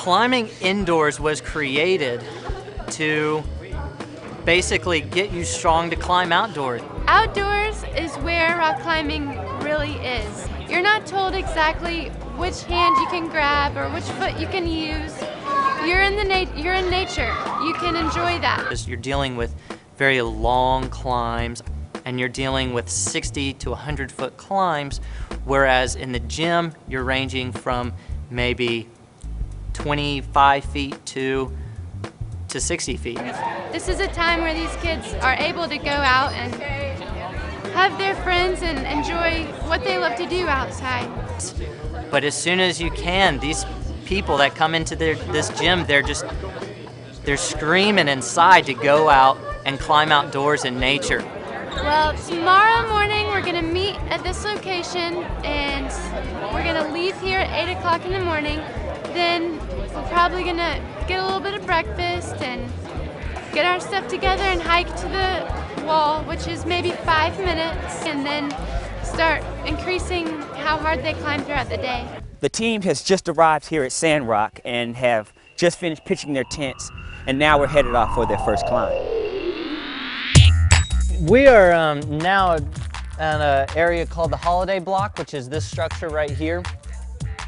Climbing indoors was created to basically get you strong to climb outdoors. Outdoors is where rock climbing really is. You're not told exactly which hand you can grab or which foot you can use. You're in nature. You can enjoy that. You're dealing with very long climbs, and you're dealing with 60 to 100-foot climbs, whereas in the gym you're ranging from maybe 25 feet to 60 feet. This is a time where these kids are able to go out and have their friends and enjoy what they love to do outside. But as soon as you can, these people that come into this gym, they're screaming inside to go out and climb outdoors in nature. Well, tomorrow morning we're going to meet at this location, and we're going to leave here at 8 o'clock in the morning. Then we're probably going to get a little bit of breakfast and get our stuff together and hike to the wall, which is maybe 5 minutes, and then start increasing how hard they climb throughout the day. The team has just arrived here at Sandrock and have just finished pitching their tents, and now we're headed off for their first climb. We are now in an area called the Holiday Block, which is this structure right here.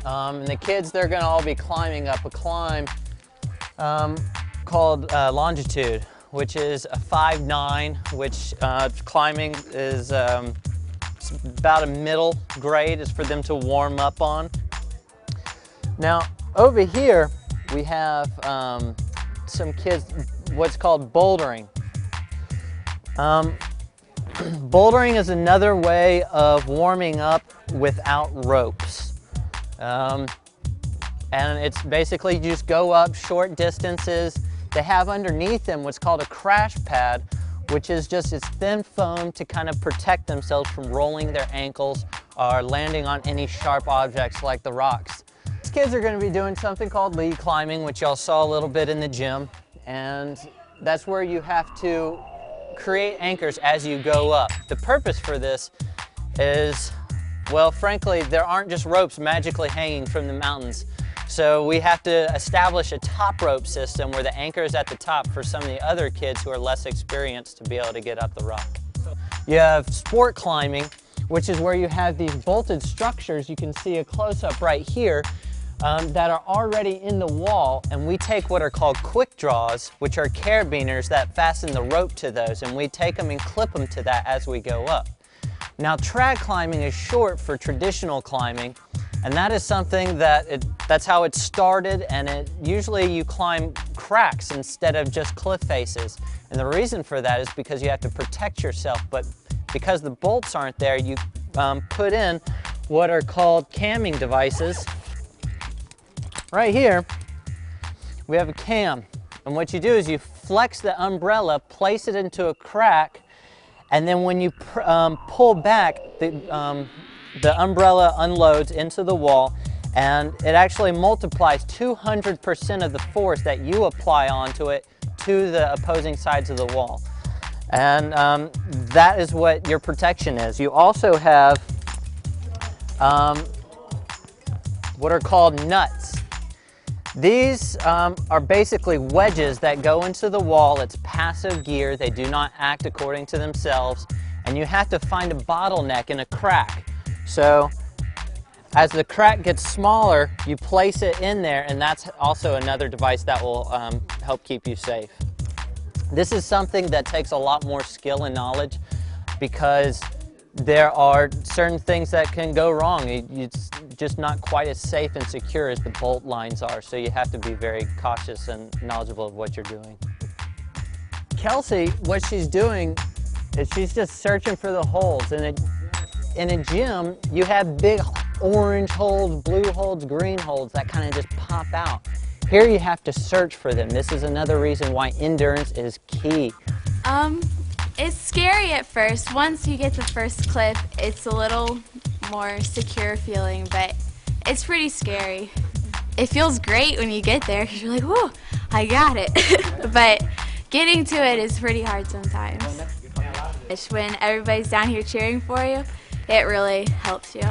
And the kids, they're going to all be climbing up a climb called Longitude, which is a 5-9, which climbing is about a middle grade, is for them to warm up on. Now, over here, we have some kids, what's called bouldering. Bouldering is another way of warming up without ropes. And it's basically you just go up short distances. They have underneath them what's called a crash pad, which is just this thin foam to kind of protect themselves from rolling their ankles or landing on any sharp objects like the rocks. These kids are going to be doing something called lead climbing, which y'all saw a little bit in the gym. And that's where you have to create anchors as you go up. The purpose for this is, well, frankly, there aren't just ropes magically hanging from the mountains. So we have to establish a top rope system where the anchor is at the top for some of the other kids who are less experienced to be able to get up the rock. You have sport climbing, which is where you have these bolted structures. You can see a close-up right here that are already in the wall, and we take what are called quick draws, which are carabiners that fasten the rope to those, and we take them and clip them to that as we go up. Now, trad climbing is short for traditional climbing, and that is something that's how it started, and usually you climb cracks instead of just cliff faces. And the reason for that is because you have to protect yourself, but because the bolts aren't there, you put in what are called camming devices. Right here, we have a cam, and what you do is you flex the umbrella, place it into a crack, and then when you pull back, the umbrella unloads into the wall, and it actually multiplies 200% of the force that you apply onto it to the opposing sides of the wall. And that is what your protection is. You also have what are called nuts. These are basically wedges that go into the wall. It's passive gear. They do not act according to themselves, and you have to find a bottleneck in a crack. So as the crack gets smaller, you place it in there, and that's also another device that will help keep you safe. This is something that takes a lot more skill and knowledge because there are certain things that can go wrong. It's just not quite as safe and secure as the bolt lines are, so you have to be very cautious and knowledgeable of what you're doing. Kelsey, what she's doing is she's just searching for the holes. And in a gym, you have big orange holes, blue holes, green holes that kind of just pop out. Here you have to search for them. This is another reason why endurance is key. It's scary at first. Once you get the first clip, it's a little more secure feeling, but it's pretty scary. It feels great when you get there because you're like, whoa, I got it. But getting to it is pretty hard sometimes. When everybody's down here cheering for you, it really helps you.